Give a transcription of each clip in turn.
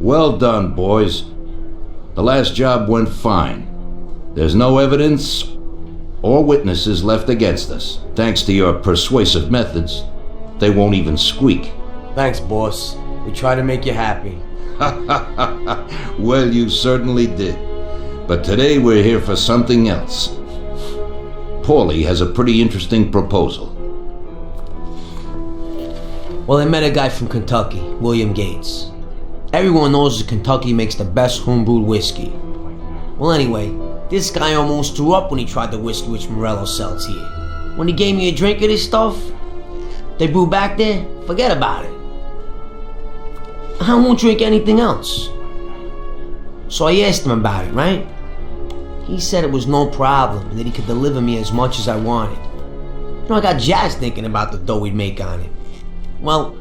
Well done, boys. The last job went fine. There's no evidence or witnesses left against us. Thanks to your persuasive methods, they won't even squeak. Thanks, boss. We try to make you happy. Well, you certainly did. But today we're here for something else. Paulie has a pretty interesting proposal. Well, I met a guy from Kentucky, William Gates. Everyone knows that Kentucky makes the best homebrewed whiskey. Well, anyway, this guy almost threw up when he tried the whiskey which Morellów sells here. When he gave me a drink of this stuff they brew back there, forget about it. I won't drink anything else. So I asked him about it, right? He said it was no problem and that he could deliver me as much as I wanted. You know, I got jazzed thinking about the dough we'd make on it. Well,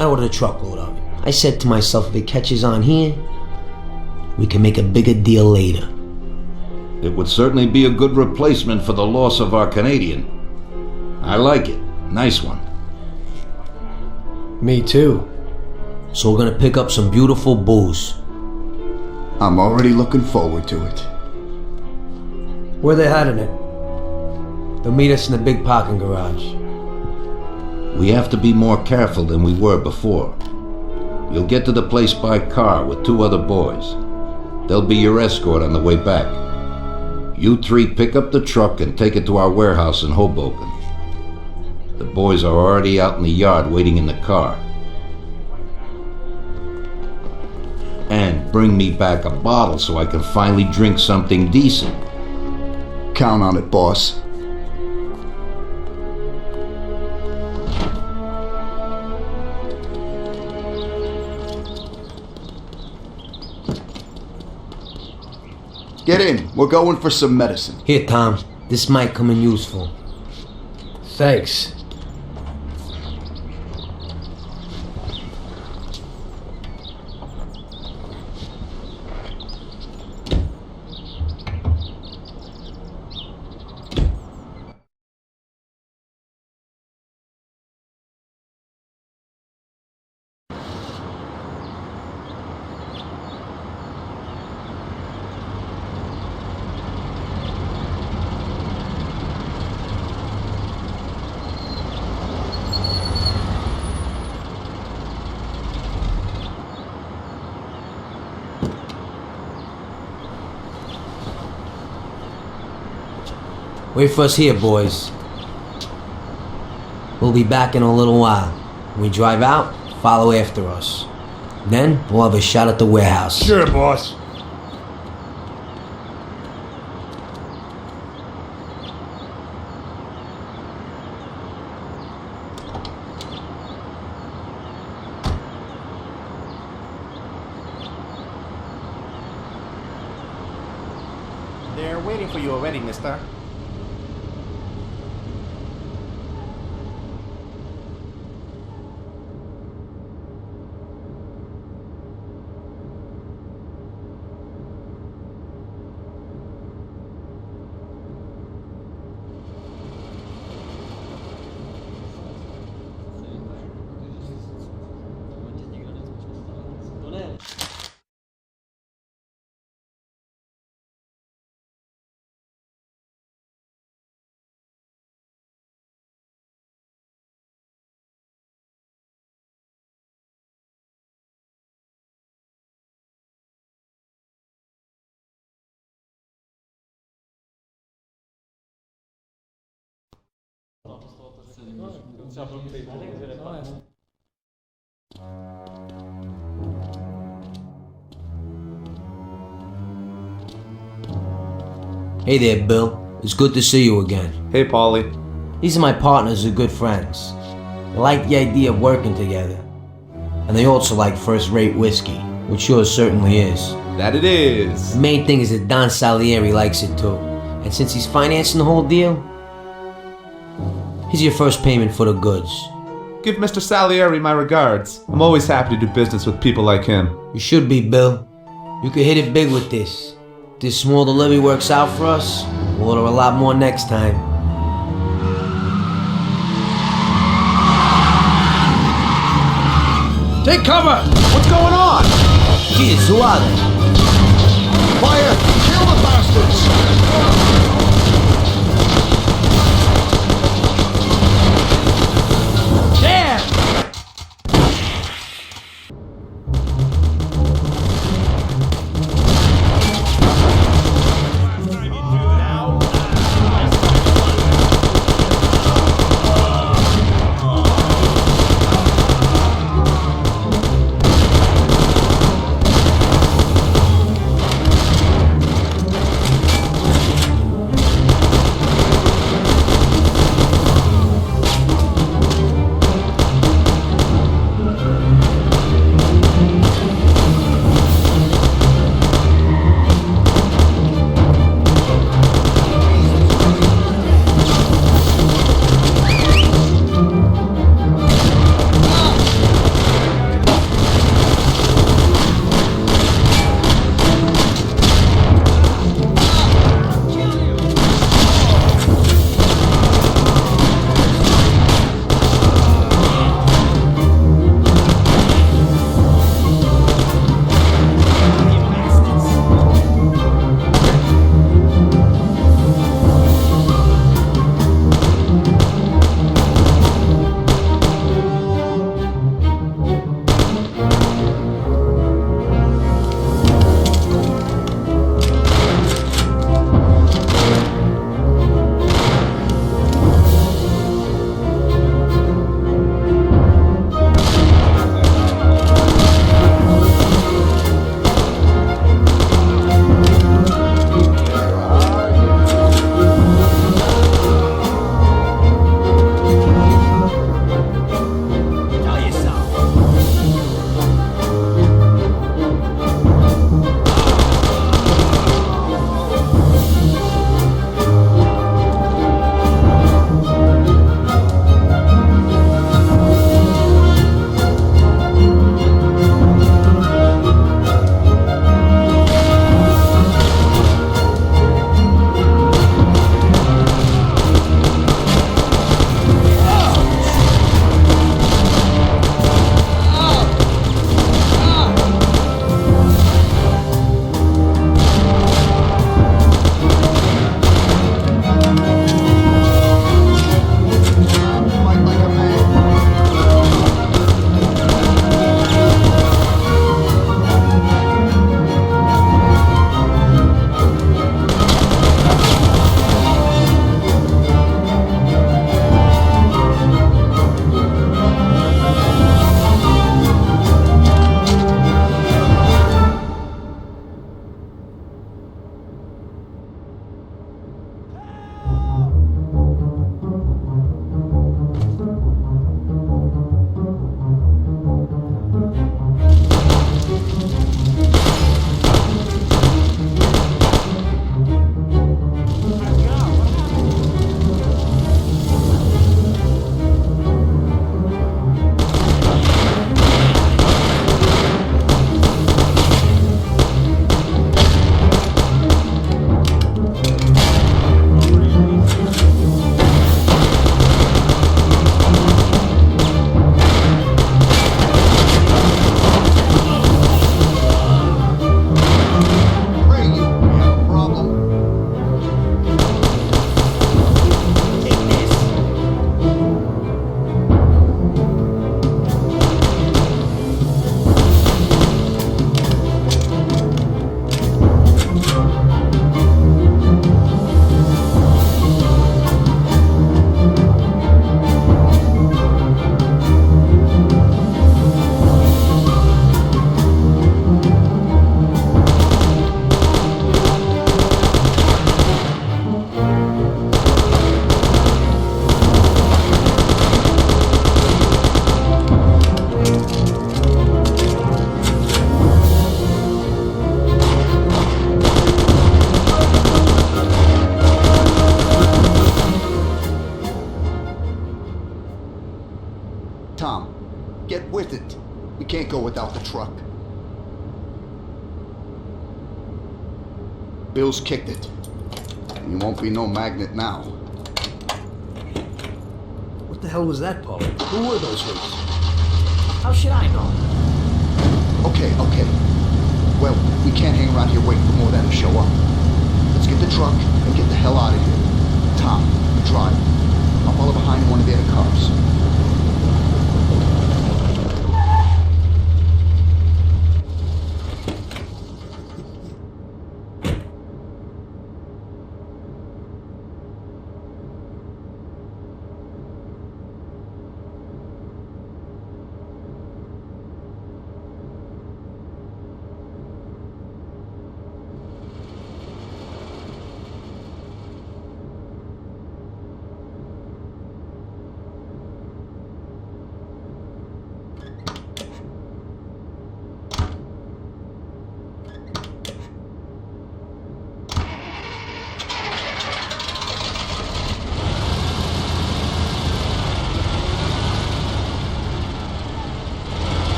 I ordered a truckload of it. I said to myself, if it catches on here, we can make a bigger deal later. It would certainly be a good replacement for the loss of our Canadian. I like it. Nice one. Me too. So we're gonna pick up some beautiful booze. I'm already looking forward to it. Where they hiding it? They'll meet us in the big parking garage. We have to be more careful than we were before. You'll get to the place by car with 2 other boys. They'll be your escort on the way back. You 3 pick up the truck and take it to our warehouse in Hoboken. The boys are already out in the yard waiting in the car. And bring me back a bottle so I can finally drink something decent. Count on it, boss. Get in. We're going for some medicine. Here, Tom. This might come in useful. Thanks. Wait for us here, boys. We'll be back in a little while. When we drive out, follow after us. Then we'll have a shot at the warehouse. Sure, boss. They're waiting for you already, mister. Hey there, Bill. It's good to see you again. Hey, Paulie. These are my partners who are good friends. They like the idea of working together. And they also like first-rate whiskey, which yours certainly is. That it is. The main thing is that Don Salieri likes it too. And since he's financing the whole deal, here's your first payment for the goods. Give Mr. Salieri my regards. I'm always happy to do business with people like him. You should be, Bill. You could hit it big with this. If this small delivery works out for us, we'll order a lot more next time. Take cover! What's going on? Kids, who are they? Fire! Kill the bastards! Damn! Get with it. We can't go without the truck. Bill's kicked it. And you won't be no magnet now. What the hell was that, Paul? Who were those hoops? How should I know? Okay. Well, we can't hang around here waiting for more of them to show up. Let's get the truck and get the hell out of here. Tom, you drive. I'll follow behind one of the other cars.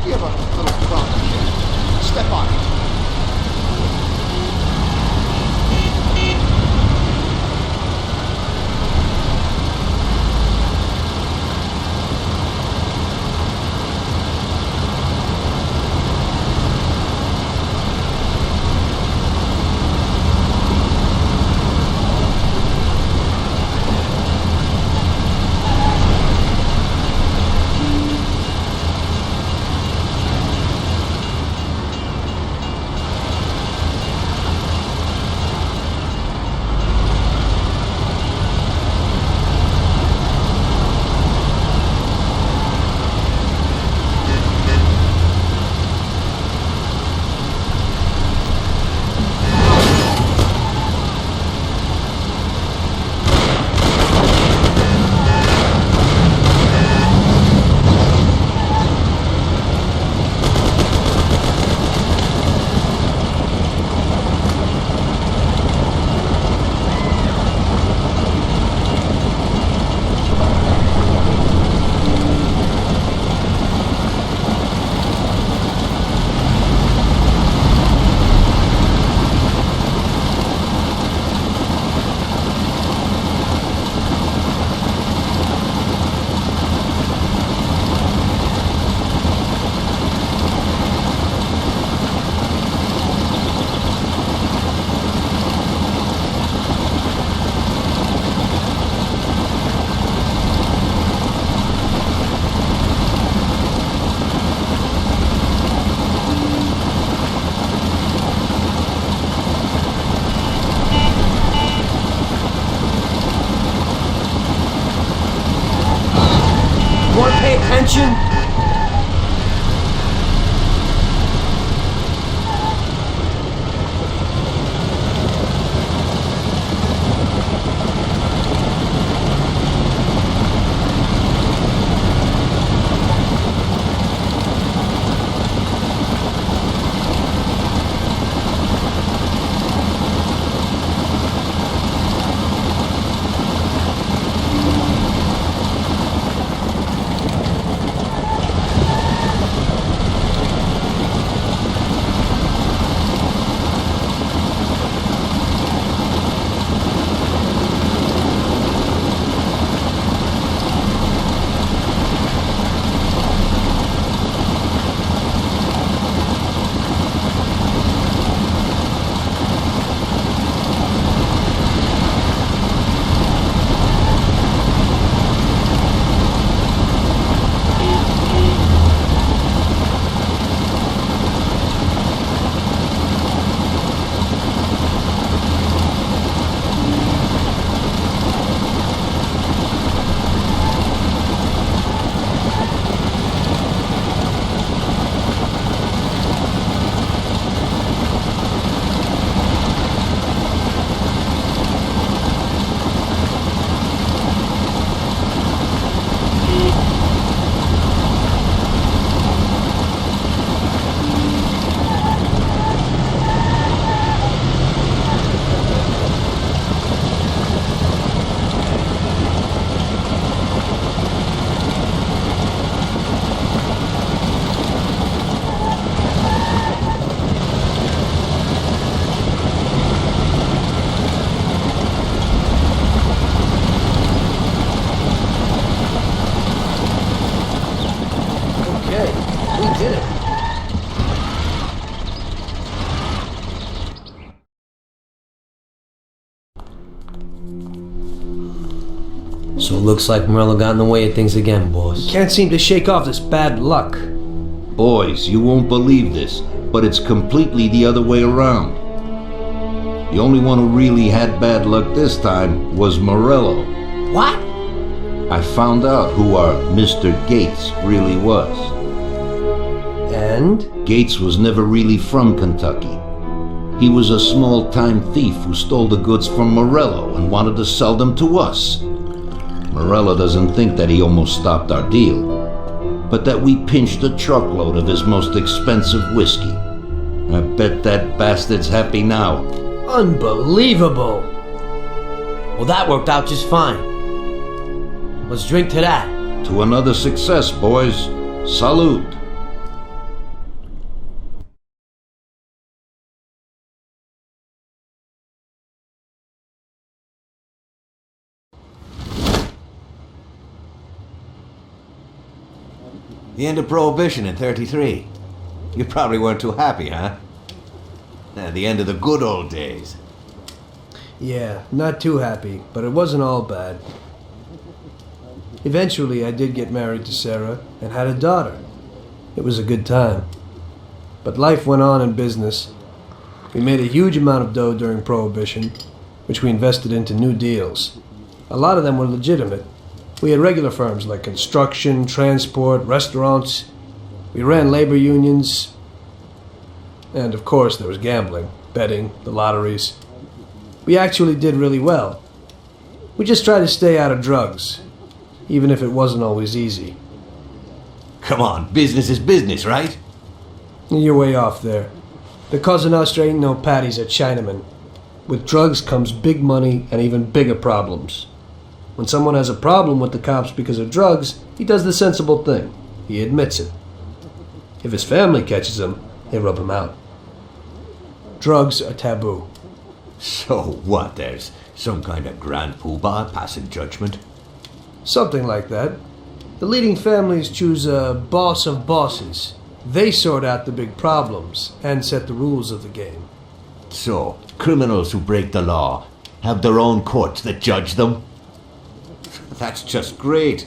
You have a little problem here. Step on it. Attention! did it. So it looks like Morello got in the way of things again, boss. Can't seem to shake off this bad luck. Boys, you won't believe this, but it's completely the other way around. The only one who really had bad luck this time was Morello. What? I found out who our Mr. Gates really was. And? Gates was never really from Kentucky. He was a small-time thief who stole the goods from Morello and wanted to sell them to us. Morello doesn't think that he almost stopped our deal, but that we pinched a truckload of his most expensive whiskey. I bet that bastard's happy now. Unbelievable! Well, that worked out just fine. Let's drink to that. To another success, boys. Salute. The end of Prohibition in 33. You probably weren't too happy, huh? The end of the good old days. Yeah, not too happy, but it wasn't all bad. Eventually, I did get married to Sarah and had a daughter. It was a good time. But life went on in business. We made a huge amount of dough during Prohibition, which we invested into new deals. A lot of them were legitimate. We had regular firms like construction, transport, restaurants. We ran labor unions. And of course, there was gambling, betting, the lotteries. We actually did really well. We just tried to stay out of drugs, even if it wasn't always easy. Come on, business is business, right? You're way off there. The Cosa Nostra ain't no patties at Chinaman. With drugs comes big money and even bigger problems. When someone has a problem with the cops because of drugs, he does the sensible thing. He admits it. If his family catches him, they rub him out. Drugs are taboo. So what, there's some kind of grand poobah passing judgment? Something like that. The leading families choose a boss of bosses. They sort out the big problems and set the rules of the game. So, criminals who break the law have their own courts that judge them? That's just great.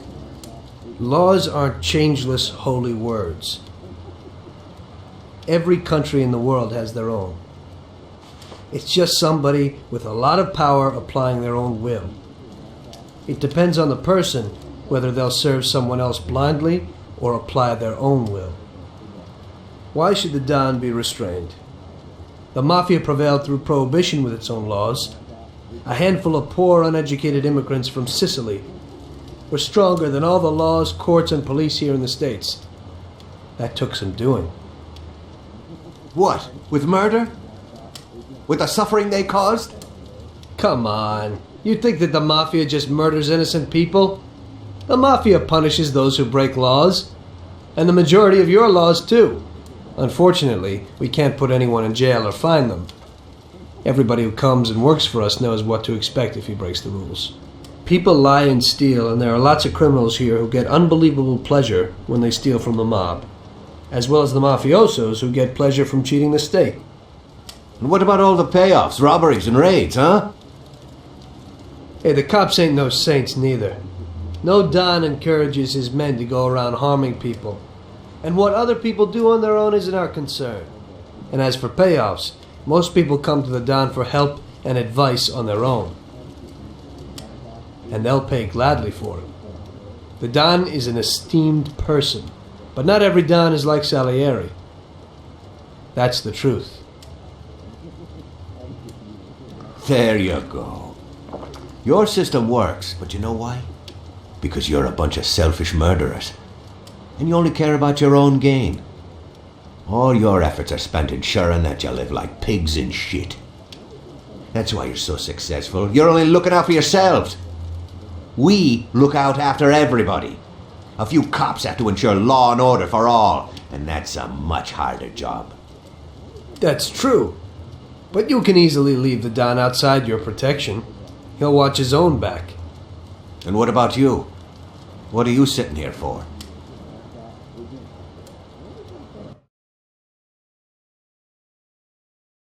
Laws aren't changeless holy words. Every country in the world has their own. It's just somebody with a lot of power applying their own will. It depends on the person whether they'll serve someone else blindly or apply their own will. Why should the Don be restrained? The Mafia prevailed through Prohibition with its own laws. A handful of poor, uneducated immigrants from Sicily were stronger than all the laws, courts, and police here in the States. That took some doing. What, with murder? With the suffering they caused? Come on. You think that the Mafia just murders innocent people? The Mafia punishes those who break laws. And the majority of your laws, too. Unfortunately, we can't put anyone in jail or fine them. Everybody who comes and works for us knows what to expect if he breaks the rules. People lie and steal, and there are lots of criminals here who get unbelievable pleasure when they steal from the mob, as well as the mafiosos who get pleasure from cheating the state. And what about all the payoffs, robberies, and raids, huh? Hey, the cops ain't no saints neither. No Don encourages his men to go around harming people. And what other people do on their own isn't our concern. And as for payoffs, most people come to the Don for help and advice on their own. And they'll pay gladly for it. The Don is an esteemed person, but not every Don is like Salieri. That's the truth. There you go. Your system works, but you know why? Because you're a bunch of selfish murderers. And you only care about your own gain. All your efforts are spent ensuring that you live like pigs in shit. That's why you're so successful. You're only looking out for yourselves. We look out after everybody. A few cops have to ensure law and order for all, and that's a much harder job. That's true. But you can easily leave the Don outside your protection. He'll watch his own back. And what about you? What are you sitting here for?